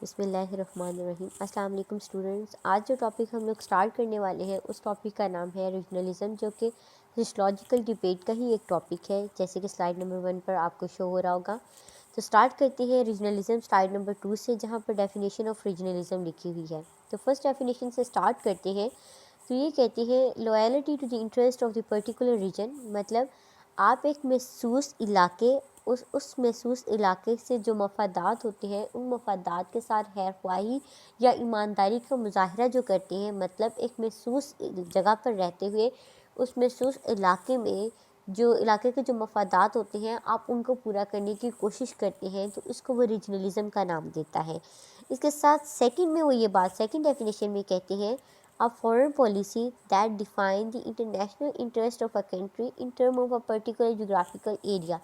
بسم اللہ الرحمن الرحیم۔ السلام علیکم اسٹوڈنٹس۔ آج جو ٹاپک ہم لوگ سٹارٹ کرنے والے ہیں اس ٹاپک کا نام ہے ریجنلزم، جو کہ ہسٹولوجیکل ڈیبیٹ کا ہی ایک ٹاپک ہے، جیسے کہ سلائیڈ نمبر 1 پر آپ کو شو ہو رہا ہوگا۔ تو سٹارٹ کرتے ہیں ریجنلزم سلائیڈ نمبر 2 سے، جہاں پر ڈیفینیشن آف ریجنلزم لکھی ہوئی ہے۔ تو فرسٹ ڈیفینیشن سے سٹارٹ کرتے ہیں۔ تو یہ کہتی ہے loyalty to the interest of the particular region, مطلب آپ ایک محسوس علاقے اس محسوس علاقے سے جو مفادات ہوتے ہیں ان مفادات کے ساتھ خیر خواہی یا ایمانداری کا مظاہرہ جو کرتے ہیں، مطلب ایک محسوس جگہ پر رہتے ہوئے اس محسوس علاقے میں جو علاقے کے جو مفادات ہوتے ہیں آپ ان کو پورا کرنے کی کوشش کرتے ہیں، تو اس کو وہ ریجنلزم کا نام دیتا ہے۔ اس کے ساتھ سیکنڈ میں وہ یہ بات سیکنڈ ڈیفینیشن میں کہتے ہیں a foreign policy that define the international interest of a country in terms of a particular geographical area،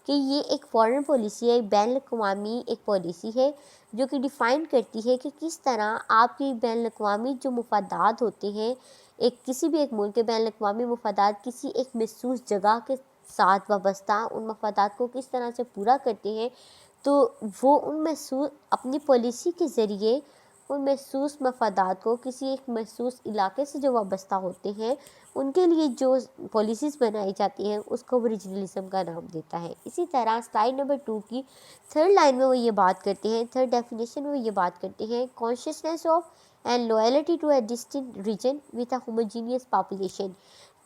کہ یہ ایک فورن پالیسی ہے، بین الاقوامی ایک پالیسی ہے جو کہ ڈیفائن کرتی ہے کہ کس طرح آپ کی بین الاقوامی جو مفادات ہوتے ہیں، کسی بھی ایک ملک کے بین الاقوامی مفادات کسی ایک محسوس جگہ کے ساتھ وابستہ ان مفادات کو کس طرح سے پورا کرتے ہیں، تو وہ ان محسوس اپنی پالیسی کے ذریعے ان محسوس مفادات کو کسی ایک محسوس علاقے سے جو وابستہ ہوتے ہیں ان کے لیے جو پالیسیز بنائی جاتی ہیں اس کو وہ ریجنلزم کا نام دیتا ہے۔ اسی طرح سلائیڈ نمبر 2 کی تھرڈ لائن میں وہ یہ بات کرتے ہیں، تھرڈ ڈیفینیشن میں وہ یہ بات کرتے ہیں consciousness of and loyalty to a distinct region with a homogeneous population,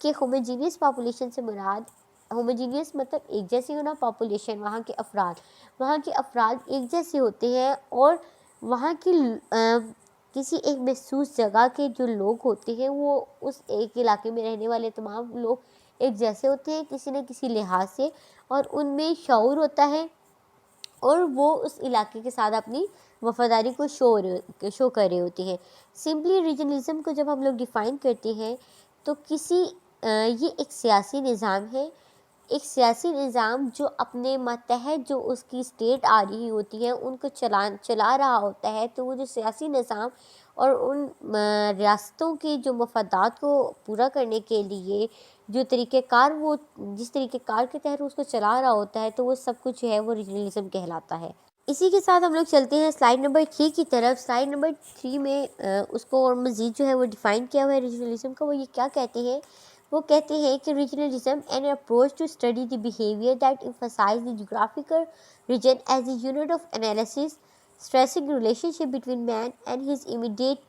کہ ہوموجینیس پاپولیشن سے مراد ہوموجینیس مطلب ایک جیسی ہونا، پاپولیشن وہاں کے افراد ایک جیسے ہوتے ہیں، اور وہاں کی کسی ایک محسوس جگہ کے جو لوگ ہوتے ہیں وہ اس ایک علاقے میں رہنے والے تمام لوگ ایک جیسے ہوتے ہیں کسی نہ کسی لحاظ سے، اور ان میں شعور ہوتا ہے اور وہ اس علاقے کے ساتھ اپنی وفاداری کو شو کر رہے ہوتے ہیں۔ سمپلی ریجنلزم کو جب ہم لوگ ڈیفائن کرتے ہیں تو یہ ایک سیاسی نظام ہے، ایک سیاسی نظام جو اپنے ماتحت جو اس کی اسٹیٹ آ رہی ہوتی ہے ان کو چلا رہا ہوتا ہے، تو وہ جو سیاسی نظام اور ان ریاستوں کے جو مفادات کو پورا کرنے کے لیے جو طریقہ کار وہ جس طریقہ کار کے تحت اس کو چلا رہا ہوتا ہے، تو وہ سب کچھ ہے وہ ریجنلزم کہلاتا ہے۔ اسی کے ساتھ ہم لوگ چلتے ہیں سلائیڈ نمبر 3 کی طرف۔ سلائیڈ نمبر 3 میں اس کو اور مزید جو ہے وہ ڈیفائن کیا ہوا ہے ریجنلزم کا۔ وہ یہ کیا کہتے ہیں؟ وہ کہتے ہیں کہ regionalism an approach to study the behaviour that emphasise the geographical region as a unit of analysis stressing relationship between man and his immediate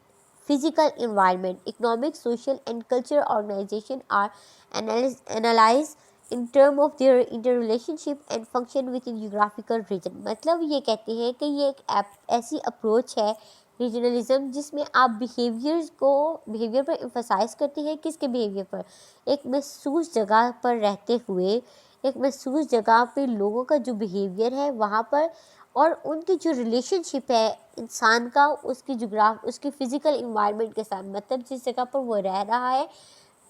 physical environment. Economic, social and cultural organization are analyzed in terms of their interrelationship and function within geographical region۔ مطلب یہ کہتے ہیں کہ یہ ایک ایسی approach ہے regionalism جس میں آپ بیہیویئر پر امفسائز کرتے ہیں۔ کس کے بیہیویئر پر؟ ایک محسوس جگہ پر رہتے ہوئے ایک محسوس جگہ پہ لوگوں کا جو بیہیویئر ہے وہاں پر، اور ان کی جو ریلیشن شپ ہے انسان کا اس کی فزیکل انوائرمنٹ کے ساتھ، مطلب جس جگہ پر وہ رہ رہا ہے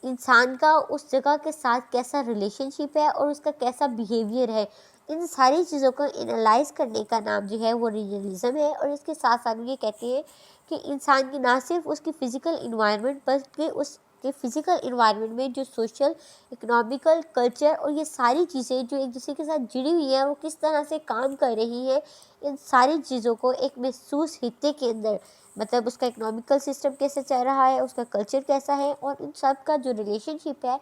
انسان کا اس جگہ کے ساتھ کیسا ریلیشن شپ ہے اور اس کا کیسا بیہیویئر ہے، ان ساری چیزوں کو انالائز کرنے کا نام جو ہے وہ ریجنلزم ہے۔ اور اس کے ساتھ ساتھ یہ کہتے ہیں کہ انسان کی نہ صرف اس کی فزیکل انوائرمنٹ بلکہ اس کے فزیکل انوائرمنٹ میں جو سوشل، اکنامیکل، کلچر اور یہ ساری چیزیں جو ایک دوسرے کے ساتھ جڑی ہوئی ہیں وہ کس طرح سے کام کر رہی ہیں، ان ساری چیزوں کو ایک محسوس خطے کے اندر، مطلب اس کا اکنامیکل سسٹم کیسے چل رہا ہے، اس کا کلچر کیسا ہے، اور ان سب کا جو ریلیشن شپ ہے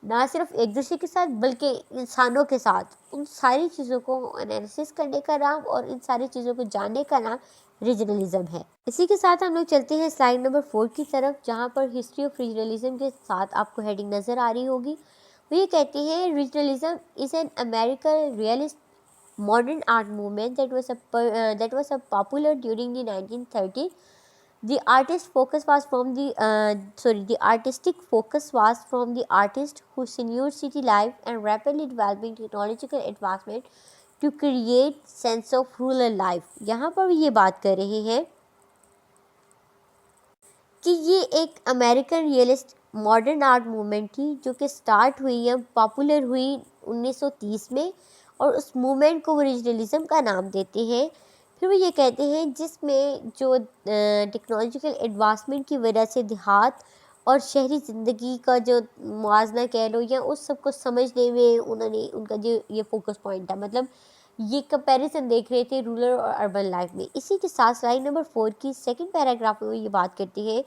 نہ صرف ایک دوسرے کے ساتھ بلکہ انسانوں کے ساتھ، ان ساری چیزوں کو انالیسس کرنے کا نام اور ان ساری چیزوں کو جاننے کا نام ریجنلزم ہے۔ اسی کے ساتھ ہم لوگ چلتے ہیں سلائیڈ نمبر 4 کی طرف، جہاں پر ہسٹری آف ریجنلزم کے ساتھ آپ کو ہیڈنگ نظر آ رہی ہوگی۔ وہ یہ کہتے ہیں regionalism is an American realist modern art movement that was popular during the 1930s. The artistic focus was from the artist who sensured city life and rapidly developing technological advancement to create sense of rural life۔ یہاں پر یہ بات کر رہے ہیں کہ یہ ایک American realist modern art movement تھی جو کہ سٹارٹ ہوئی یا پاپولر ہوئی 1930 میں، اور اس موومنٹ کو وہ ریجنلزم کا نام دیتے ہیں۔ پھر وہ یہ کہتے ہیں جس میں جو ٹیکنالوجیکل ایڈوانسمنٹ کی وجہ سے دیہات اور شہری زندگی کا جو موازنہ کہہ لو یا اس سب کو سمجھنے میں ان کا جو یہ فوکس پوائنٹ تھا، مطلب یہ کمپیریزن دیکھ رہے تھے رورل اور اربن لائف میں. اسی کے ساتھ سلائڈ نمبر 4 کی سیکنڈ پیراگراف میں وہ یہ بات کرتی ہے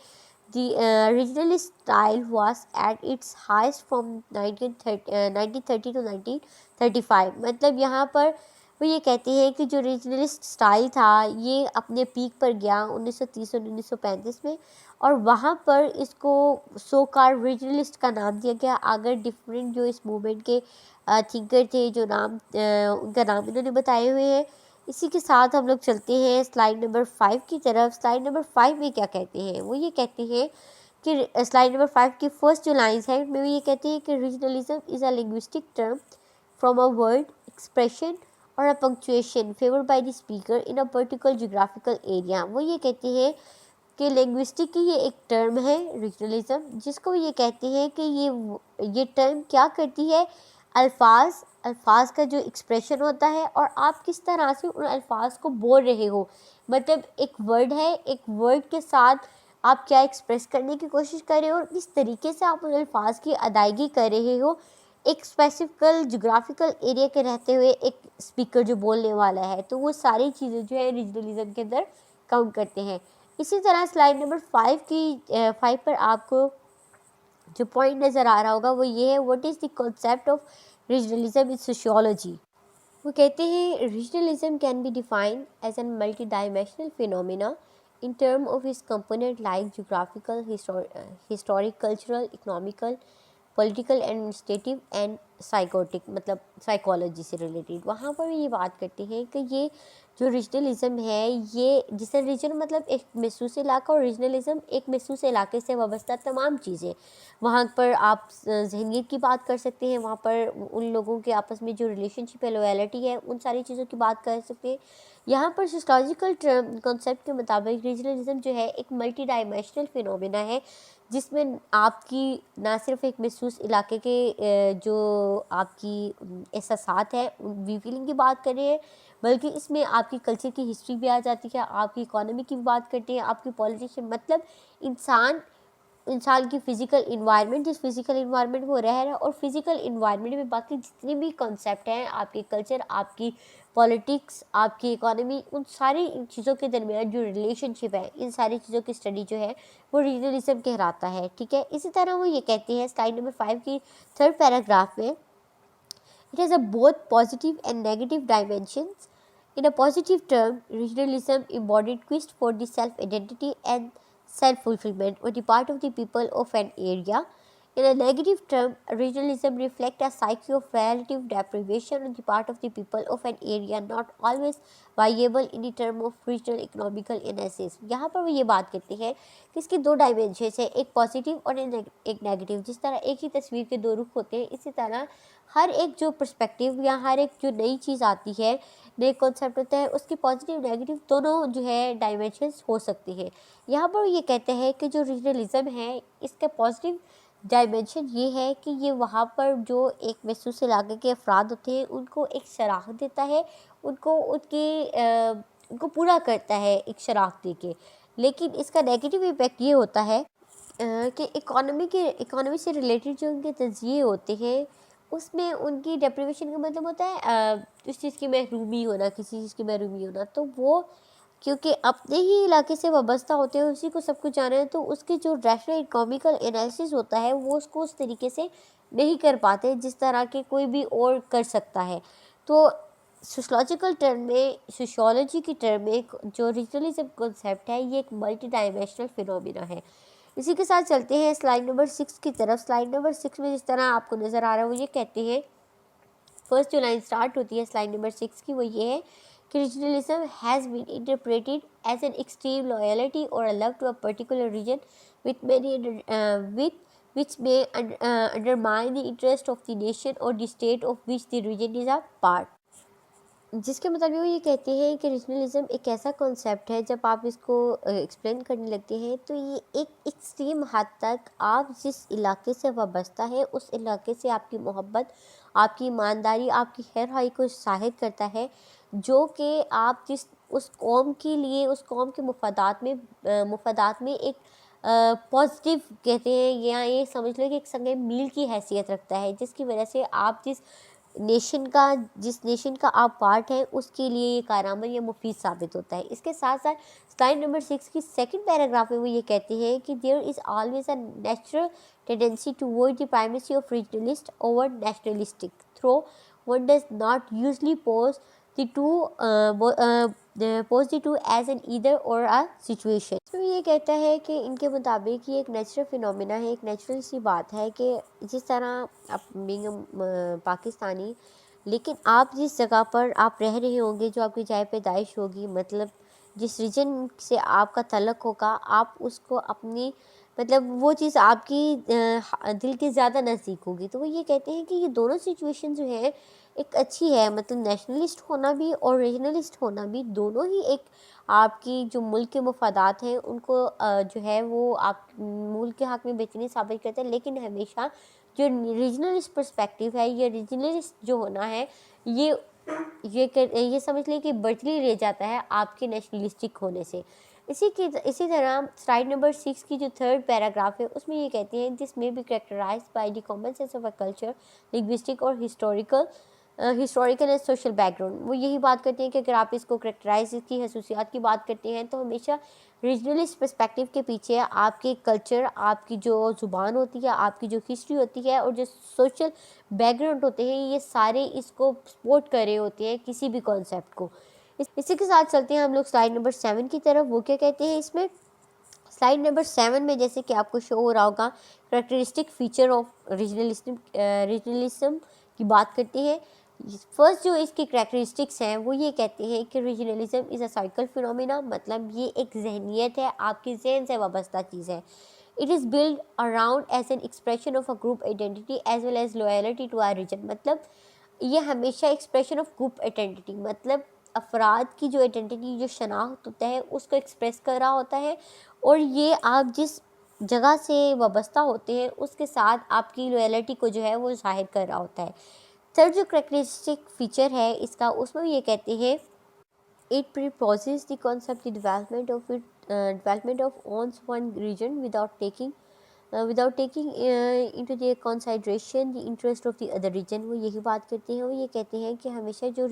the regionalist style was at its highest from 1930 to 1935. مطلب یہاں پر وہ یہ کہتے ہیں کہ جو ریجنلسٹ اسٹائل تھا یہ اپنے پیک پر گیا 1930 اور 1935 میں, اور وہاں پر اس کو سو کار ریجنلسٹ کا نام دیا گیا. اگر ڈفرینٹ جو اس موومنٹ کے تھنکر تھے جو نام ان کا نام انہوں نے بتائے ہوئے ہیں. اسی کے ساتھ ہم لوگ چلتے ہیں سلائڈ نمبر 5 کی طرف. سلائڈ نمبر 5 میں کیا کہتے ہیں, وہ یہ کہتے ہیں کہ سلائڈ نمبر 5 کی فرسٹ جو لائنس ہے میں وہ یہ کہتے ہیں کہ regionalism is a linguistic term from a word expression or a punctuation favoured by the speaker in a particular geographical area. وہ یہ کہتے ہیں کہ لنگوسٹک کی یہ ایک ٹرم ہے ریجنلزم, جس کو یہ کہتے ہیں کہ یہ ٹرم کیا کرتی ہے, الفاظ کا جو ایکسپریشن ہوتا ہے اور آپ کس طرح سے ان الفاظ کو بول رہے ہو. مطلب ایک ورڈ ہے, ایک ورڈ کے ساتھ آپ کیا ایکسپریس کرنے کی کوشش کر رہے ہو, کس طریقے سے آپ ان الفاظ کی ادائیگی کر رہے ہو ایک اسپیسیفکل جغرافیکل ایریا کے رہتے ہوئے ایک اسپیکر جو بولنے والا ہے. تو وہ ساری چیزیں جو ہے ریجنلزم کے اندر کاؤنٹ کرتے ہیں. اسی طرح سلائڈ نمبر 5 پر آپ کو جو پوائنٹ نظر آ رہا ہوگا وہ یہ ہے, what is the concept of regionalism in sociology. وہ کہتے ہیں regionalism can be defined as an multidimensional phenomena in terms of its component like geographical, historic, cultural, economical, political, administrative and psychotic, مطلب psychology سے related. وہاں پر یہ بات کرتے ہیں کہ یہ جو ریجنلزم ہے یہ جسے ریجن مطلب ایک محسوس علاقہ اور ریجنلزم ایک محسوس علاقے سے وابستہ تمام چیزیں. وہاں پر آپ ذہنیت کی بات کر سکتے ہیں, وہاں پر ان لوگوں کے آپس میں جو ریلیشن شپ ہے, لویلٹی ہے, ان ساری چیزوں کی بات کر سکتے ہیں. یہاں پر سوشیولوجیکل کانسیپٹ کے مطابق ریجنلزم جو ہے ایک ملٹی ڈائمینشنل فینومینا ہے, جس میں آپ کی نہ صرف ایک محسوس علاقے کے جو آپ کی احساسات ہیں وی فیلنگ کی بات کر رہے ہیں, بلکہ اس میں آپ کی کلچر کی ہسٹری بھی آ جاتی ہے, آپ کی اکانومی کی بھی بات کرتے ہیں, آپ کی پالیٹیشن, مطلب انسان کی فزیکل انوائرمنٹ, جس فزیکل انوائرمنٹ میں وہ رہ رہا ہے, اور فزیکل انوائرمنٹ میں باقی جتنے بھی کنسیپٹ ہیں, آپ کی کلچر, آپ کی پولیٹکس, آپ کی اکانومی, ان ساری چیزوں کے درمیان جو ریلیشن شپ ہے, ان ساری چیزوں کی اسٹڈی جو ہے وہ ریجنلزم کہلاتا ہے. ٹھیک ہے. اسی طرح وہ یہ کہتے ہیں سلائڈ نمبر 5 کی تھرڈ پیراگراف میں, it has a both positive and negative dimensions. In a positive term, regionalism embodied quest for the self-identity and self-fulfillment on the part of the people of an area. In a negative term, regionalism reflects a psyche of relative deprivation on the part of the people of an area not always viable in the term of regional economical analysis. یہاں پر وہ یہ بات کرتے ہیں کہ اس کی دو dimensions ہیں, ایک پازیٹیو اور ایک نیگیٹو. جس طرح ایک ہی تصویر کے دو رخ ہوتے ہیں, اسی طرح ہر ایک جو پرسپیکٹیو یا ہر ایک جو نئی چیز آتی ہے, نئے کانسیپٹ ہوتا ہے, اس کی پازیٹیو نیگیٹو دونوں جو ہے ڈائمینشنس ہو سکتے ہیں. یہاں پر یہ کہتے ہیں کہ جو ریجنلزم ہے اس کا پازیٹیو ڈائمینشن یہ ہے کہ یہ وہاں پر جو ایک محسوس علاقے کے افراد ہوتے ہیں ان کو ایک شراکت دیتا ہے, ان کو پورا کرتا ہے ایک شراکت دے کے. لیکن اس کا نیگیٹو امپیکٹ یہ ہوتا ہے کہ اکانومی سے ریلیٹڈ جو ان کے تجزیے ہوتے ہیں اس میں ان کی ڈیپریویشن کا مطلب ہوتا ہے اس چیز کی محرومی ہونا, کسی چیز کی محرومی ہونا. تو وہ کیونکہ اپنے ہی علاقے سے وابستہ ہوتے ہیں, اسی کو سب کچھ جانا ہے, تو اس کے جو ریشنل اکنامیکل انالیسس ہوتا ہے وہ اس کو اس طریقے سے نہیں کر پاتے جس طرح کے کوئی بھی اور کر سکتا ہے. تو سوشولوجیکل ٹرم میں, سوشیولوجی کی ٹرم میں جو ریجنلزم کنسیپٹ ہے یہ ایک ملٹی ڈائمینشنل فینومینا ہے. اسی کے ساتھ چلتے ہیں سلائڈ نمبر 6 کی طرف. سلائڈ نمبر 6 میں جس طرح آپ کو نظر آ رہا ہے وہ یہ کہتے ہیں, فرسٹ جو لائن سٹارٹ ہوتی ہے سلائڈ نمبر 6 کی وہ یہ ہے کہ regionalism has been interpreted as an extreme loyalty or a love to a particular region which may undermine the interest of the nation or the state of which the region is a part. جس کے مطابق وہ یہ کہتے ہیں کہ regionalism ایک ایسا کانسیپٹ ہے جب آپ اس کو ایکسپلین کرنے لگتے ہیں تو یہ ایک ایکسٹریم حد تک آپ جس علاقے سے وابستہ ہے اس علاقے سے آپ کی محبت, آپ کی ایمانداری, آپ کی خیر خواہی کو ظاہر کرتا ہے, جو کہ آپ اس قوم کے لیے, اس قوم کے مفادات میں ایک پازیٹیو کہتے ہیں, یا یہ سمجھ لو کہ ایک سنگ میل کی حیثیت رکھتا ہے, جس کی وجہ سے آپ جس جس نیشن کا آپ پارٹ ہیں اس کے لیے یہ کارآمد یا مفید ثابت ہوتا ہے۔ اس کے ساتھ ساتھ سلائڈ نمبر 6 کی سیکنڈ پیراگراف میں وہ یہ کہتے ہیں کہ there is always a natural tendency toward the primacy of regionalist over nationalistic through one does not usually pose the two as an either or a situation. تو یہ کہتا ہے کہ ان کے مطابق یہ ایک نیچرل فینومینا ہے، ایک نیچرل سی بات ہے کہ جس طرح بینگ پاکستانی، لیکن آپ جس جگہ پر آپ رہ رہے ہوں گے، جو آپ کی جائے پیدائش ہوگی، مطلب جس ریجن سے آپ کا تعلق ہوگا، آپ اس کو اپنی مطلب وہ چیز آپ کی دل کے زیادہ نزدیک ہوگی۔ تو وہ یہ کہتے ہیں کہ یہ دونوں سچویشن جو ہیں ایک اچھی ہے، مطلب نیشنلسٹ ہونا بھی اور ریجنلسٹ ہونا بھی، دونوں ہی ایک آپ کی جو ملک کے مفادات ہیں ان کو جو ہے وہ آپ ملک کے حق میں بہترین ثابت کرتے ہیں، لیکن ہمیشہ جو ریجنلسٹ پرسپیکٹیو ہے، یہ ریجنلسٹ جو ہونا ہے، یہ سمجھ لیں کہ برتری رہ جاتا ہے آپ کے نیشنلسٹک ہونے سے۔ اسی طرح سلائڈ نمبر 6 کی جو تھرڈ پیراگراف ہے اس میں یہ کہتے ہیں this may be characterised by the common sense of a culture, linguistic or historical and social background. وہ یہی بات کرتے ہیں کہ اگر آپ اس کو کریکٹرائز کی خصوصیات کی بات کرتے ہیں تو ہمیشہ ریجنلسٹ پرسپیکٹیو کے پیچھے آپ کے کلچر، آپ کی جو زبان ہوتی ہے، آپ کی جو ہسٹری ہوتی ہے اور جو سوشل بیک گراؤنڈ ہوتے ہیں، یہ سارے اس کو سپورٹ کر رہے ہوتے ہیں کسی بھی کانسیپٹ کو۔ اسی کے ساتھ چلتے ہیں ہم لوگ سلائڈ نمبر 7 کی طرف۔ وہ کیا کہتے ہیں اس میں؟ سلائڈ نمبر 7 میں جیسے کہ آپ کو شو ہو رہا ہوگا کریکٹرسٹک فیچر آف ریجنلزم کی بات کرتے ہیں۔ فرسٹ جو اس کی کریکٹرسٹکس ہیں وہ یہ کہتے ہیں کہ regionalism is a cycle phenomena, مطلب یہ ایک ذہنیت ہے، آپ کی ذہن سے وابستہ چیز ہے۔ It is build around as an expression of a group identity as well as loyalty to a region, مطلب یہ ہمیشہ ایکسپریشن آف گروپ آئیڈینٹی، مطلب افراد کی جو آئیڈینٹی، جو شناخت ہوتا ہے اس کو ایکسپریس کر رہا ہوتا ہے، اور یہ آپ جس جگہ سے وابستہ ہوتے ہیں اس کے ساتھ آپ کی لویلٹی کو جو ہے وہ ظاہر کر رہا ہوتا ہے۔ تھرڈ جو کریکٹرسٹک فیچر ہے اس کا، اس میں یہ کہتے ہیں it proposes the concept the development of one's one region without taking into the consideration the interest of the other region. وہ یہی بات کرتے ہیں، وہ یہ کہتے ہیں کہ ہمیشہ جو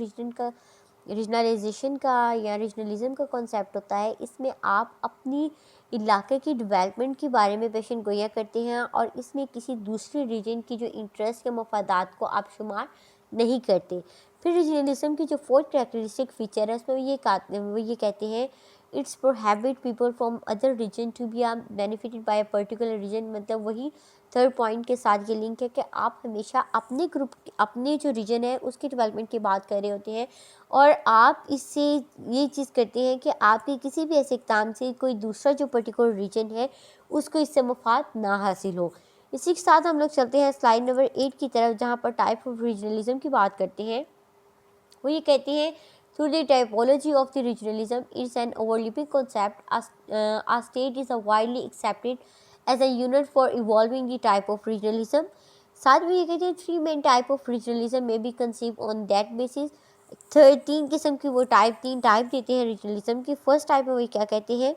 ریجنلائزیشن کا یا ریجنلزم کا کانسیپٹ ہوتا ہے، اس میں آپ اپنی علاقے کی ڈیولپمنٹ کے بارے میں پیشن گوئیاں کرتے ہیں، اور اس میں کسی دوسری ریجن کی جو انٹرسٹ یا مفادات کو آپ شمار نہیں کرتے۔ پھر ریجنلزم کی جو فورتھ کریکٹرسٹک فیچر ہے اس میں وہ یہ کہتے ہیں it's prohibit people from other region to be benefited by a particular region, مطلب وہی تھرڈ پوائنٹ کے ساتھ یہ لنک ہے کہ آپ ہمیشہ اپنے گروپ، اپنے جو ریجن ہے اس کی ڈیولپمنٹ کی بات کر رہے ہوتے ہیں، اور آپ اس سے یہ چیز کرتے ہیں کہ آپ کی کسی بھی ایسے اقدام سے کوئی دوسرا جو پرٹیکولر ریجن ہے اس کو اس سے مفاد نہ حاصل ہو۔ اسی کے ساتھ ہم لوگ چلتے ہیں سلائڈ نمبر 8 کی طرف، جہاں پر ٹائپ آف ریجنلزم کی بات کرتے ہیں۔ وہ یہ کہتے ہیں through the typology of the regionalism is an overlapping concept. A state is widely accepted as a unit for evolving the type of regionalism. ساتھ میں یہ کہتے ہیں three main type of regionalism may be conceived on that basis. تین قسم کی وہ تین ٹائپ دیتے ہیں ریجنلزم کی۔ فرسٹ ٹائپ میں وہ کیا کہتے ہیں؟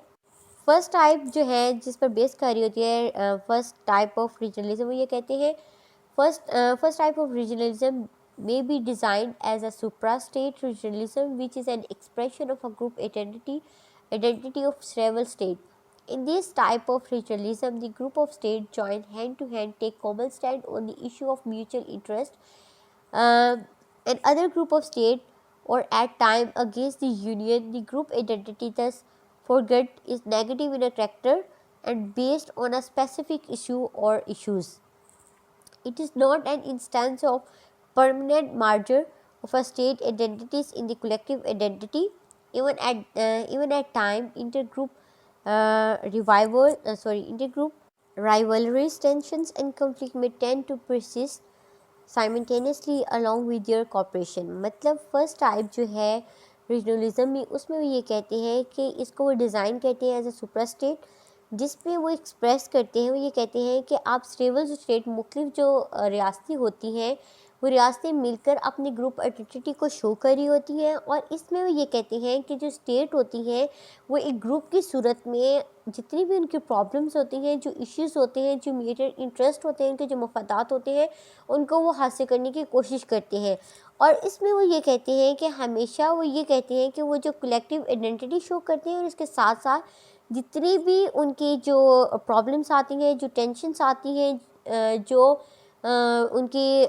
فرسٹ ٹائپ جو ہے جس پر بیس کاری ہوتی ہے فرسٹ ٹائپ آف ریجنلزم، وہ یہ کہتے ہیں first type of regionalism may be designed as a supra-state regionalism which is an expression of a group identity of several states. In this type of regionalism, the group of states join hand to hand, take common stand on the issue of mutual interest, and other group of states or at time against the union. The group identity thus forget is negative in a character and based on a specific issue or issues. It is not an instance of permanent merger of a state identities in the collective identity. Even at time, intergroup rivalries, tensions, and conflict may tend to persist simultaneously along with their cooperation. مطلب first type جو ہے regionalism میں، اس میں وہ یہ کہتے ہیں کہ اس کو وہ ڈیزائن کرتے ہیں ایز اے سپر اسٹیٹ، جس میں وہ ایکسپریس کرتے ہیں، وہ یہ کہتے ہیں کہ آپ سیول اسٹیٹ، مختلف جو ریاستی ہوتی ہیں وہ ریاستیں مل کر اپنی گروپ آئیڈینٹی کو شو کر رہی ہوتی ہیں، اور اس میں وہ یہ کہتے ہیں کہ جو اسٹیٹ ہوتی ہیں وہ ایک گروپ کی صورت میں جتنی بھی ان کی پرابلمس ہوتی ہیں، جو ایشوز ہوتے ہیں، جو میجر انٹرسٹ ہوتے ہیں، ان کے جو مفادات ہوتے ہیں، ان کو وہ حاصل کرنے کی کوشش کرتے ہیں۔ اور اس میں وہ یہ کہتے ہیں کہ ہمیشہ وہ یہ کہتے ہیں کہ وہ جو کلیکٹیو آئیڈینٹی شو کرتے ہیں، اور اس کے ساتھ ساتھ جتنی بھی ان کی جو پرابلمس آتی ہیں، جو ٹینشنس آتی ہیں، جو ان کی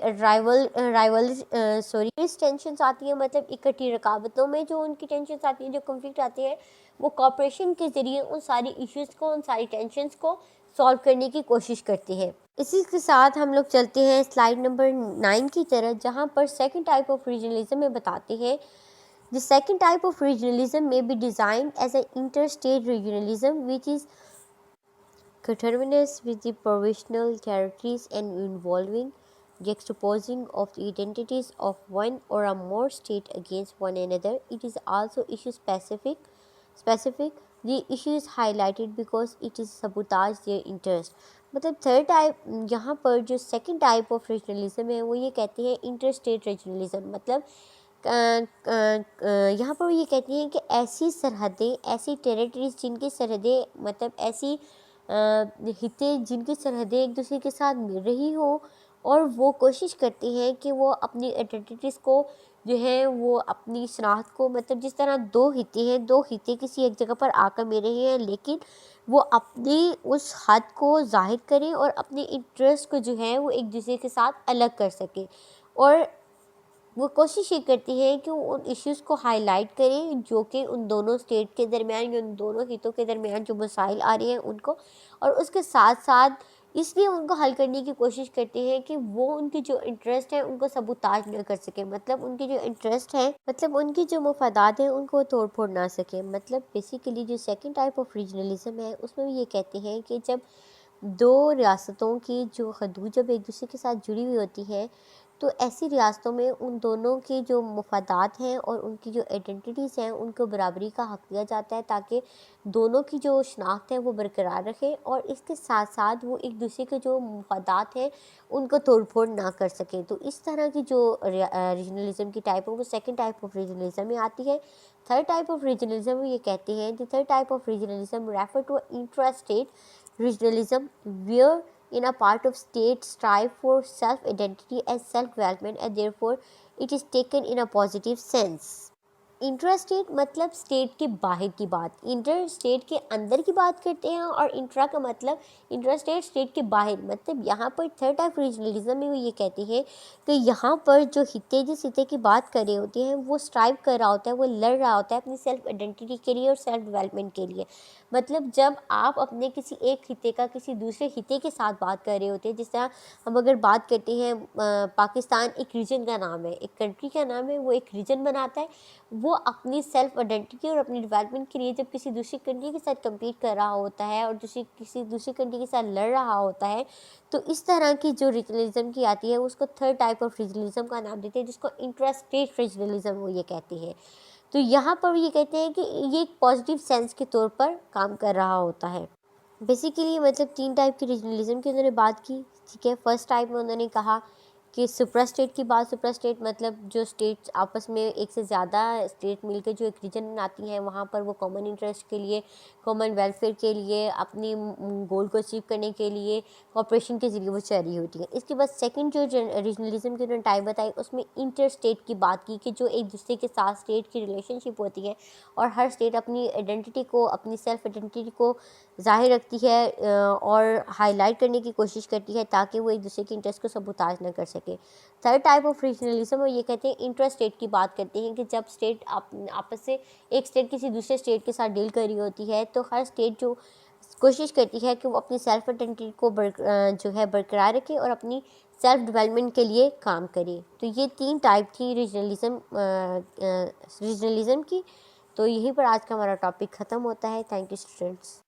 ٹینشنس آتی ہیں، مطلب اکٹھی رکاوٹوں میں جو ان کی ٹینشنس آتی ہیں، جو کنفلکٹ آتی ہیں، وہ کوآپریشن کے ذریعے ان ساری ایشوز کو، ان ساری ٹینشنس کو سالو کرنے کی کوشش کرتے ہیں۔ اسی کے ساتھ ہم لوگ چلتے ہیں سلائیڈ نمبر 9 کی طرف، جہاں per second type of regionalism میں بتاتے ہیں The second type of regionalism may be designed as an interstate regionalism which is coterminous with the provincial territories and involving juxtaposing of the identities of one or a more states against one another. It is also issue specific. The issue is highlighted because it is sabotage their interest. مطلب third type یہاں پر جو second type of regionalism ہے وہ یہ کہتے ہیں inter state regionalism, مطلب یہاں پر یہ کہتی ہیں کہ ایسی سرحدیں، ایسی ٹیریٹریز جن کی سرحدیں، مطلب ایسی خطے جن کی سرحدیں ایک دوسرے کے ساتھ مل رہی ہوں، اور وہ کوشش کرتی ہیں کہ وہ اپنی آئیڈینٹیز کو جو ہے وہ اپنی شناخت کو، مطلب جس طرح دو خطے کسی ایک جگہ پر آ کر مل رہے ہیں، لیکن وہ اپنی اس حد کو ظاہر کریں اور اپنے انٹرسٹ کو جو ہے وہ ایک دوسرے کے ساتھ الگ کر سکیں، اور وہ کوشش یہ کرتی ہے کہ ان ایشوز کو ہائی لائٹ کریں جو کہ ان دونوں اسٹیٹ کے درمیان یا ان دونوں خطوں کے درمیان جو مسائل آ رہے ہیں ان کو، اور اس کے ساتھ ساتھ اس لیے ان کو حل کرنے کی کوشش کرتے ہیں کہ وہ ان کی جو انٹرسٹ ہے ان کو سبوتاج نہ کر سکے، مطلب ان کی جو انٹرسٹ ہے، مطلب ان کی جو مفادات ہیں ان کو توڑ پھوڑ نہ سکے۔ مطلب بیسیکلی جو سیکنڈ ٹائپ آف ریجنلزم ہے اس میں بھی یہ کہتے ہیں کہ جب دو ریاستوں کی جو حدود جب ایک دوسرے کے ساتھ جڑی ہوئی ہوتی ہے تو ایسی ریاستوں میں ان دونوں کے جو مفادات ہیں اور ان کی جو آئیڈینٹیز ہیں ان کو برابری کا حق دیا جاتا ہے، تاکہ دونوں کی جو شناخت ہے وہ برقرار رکھے، اور اس کے ساتھ ساتھ وہ ایک دوسرے کے جو مفادات ہیں ان کو توڑ پھوڑ نہ کر سکیں۔ تو اس طرح کی جو ریجنلزم کی ٹائپ ہے وہ سیکنڈ ٹائپ آف ریجنلزم میں آتی ہے۔ تھرڈ ٹائپ آف ریجنلزم یہ کہتے ہیں کہ third type of regionalism refer to intra state regionalism where in a part of state strive for self-identity and self-development and therefore it is taken in a positive sense. Intra state مطلب state کے باہر کی بات، inter state کے اندر کی بات کرتے ہیں، اور انٹرا کا مطلب انٹرا اسٹیٹ اسٹیٹ کے باہر، مطلب یہاں پر تھرڈ ٹائپ ریجنلزم میں وہ یہ کہتے ہیں کہ یہاں پر جو خطے جس خطے کی بات کر رہے ہوتے ہیں وہ اسٹرائیو کر رہا ہوتا ہے، وہ لڑ رہا ہوتا ہے اپنی سیلف آئیڈینٹی کے لیے اور سیلف ڈیولپمنٹ کے لیے۔ مطلب جب آپ اپنے کسی ایک خطے کا کسی دوسرے خطے کے ساتھ بات کر رہے ہوتے ہیں، جس طرح ہم اگر بات کرتے ہیں پاکستان ایک ریجن کا نام ہے، ایک کنٹری کا نام ہے، وہ ایک ریجن بناتا ہے، وہ اپنی سیلف آئیڈینٹی اور اپنی ڈیولپمنٹ کے لیے جب کسی دوسری کنٹری کے ساتھ کمپیٹ کر رہا ہوتا ہے اور کسی دوسری کنٹری کے ساتھ لڑ رہا ہوتا ہے، تو اس طرح کی جو ریجنلزم کی آتی ہے اس کو تھرڈ ٹائپ آف ریجنلزم کا نام دیتے ہیں، جس کو انٹرا اسٹیٹ ریجنلزم وہ یہ کہتے ہیں۔ تو یہاں پر یہ کہتے ہیں کہ یہ ایک پازیٹیو سینس کے طور پر کام کر رہا ہوتا ہے۔ بیسیکلی مطلب تین ٹائپ کی ریجنلزم کی انہوں نے بات کی، ٹھیک ہے۔ فرسٹ ٹائپ میں انہوں نے کہا کہ سپرا اسٹیٹ کی بات، سپرا اسٹیٹ مطلب جو اسٹیٹ آپس میں ایک سے زیادہ اسٹیٹ مل کے جو ایک ریجن بناتی ہیں، وہاں پر وہ کامن انٹرسٹ کے لیے، کامن ویلفیئر کے لیے، اپنی گول کو اچیو کرنے کے لیے کوآپریشن کے ذریعے وہ چل رہی ہوتی ہیں۔ اس کے بعد سیکنڈ جو ریجنلزم کی انہوں نے ٹائپ بتائی اس میں انٹر اسٹیٹ کی بات کی کہ جو ایک دوسرے کے ساتھ اسٹیٹ کی ریلیشن شپ ہوتی ہے، اور ہر اسٹیٹ اپنی آئیڈینٹی کو، اپنی سیلف آئیڈینٹی کو ظاہر رکھتی ہے اور ہائی لائٹ کرنے کی کوشش کرتی ہے تاکہ وہ ایک دوسرے کے انٹرسٹ کو سبوتاج نہ کر سکے۔ تھرڈ ٹائپ آف ریجنلزم وہ یہ کہتے ہیں انٹرا اسٹیٹ کی بات کرتے ہیں کہ جب اسٹیٹ آپس سے ایک اسٹیٹ کسی دوسرے اسٹیٹ کے ساتھ ڈیل کر رہی ہوتی ہے تو ہر اسٹیٹ جو کوشش کرتی ہے کہ وہ اپنی سیلف آئیڈینٹی کو جو ہے برقرار رکھے اور اپنی سیلف ڈیولپمنٹ کے لیے کام کرے۔ تو یہ تین ٹائپ تھی ریجنلزم کی۔ تو یہیں پر آج کا ہمارا ٹاپک ختم ہوتا ہے۔ Thank you students.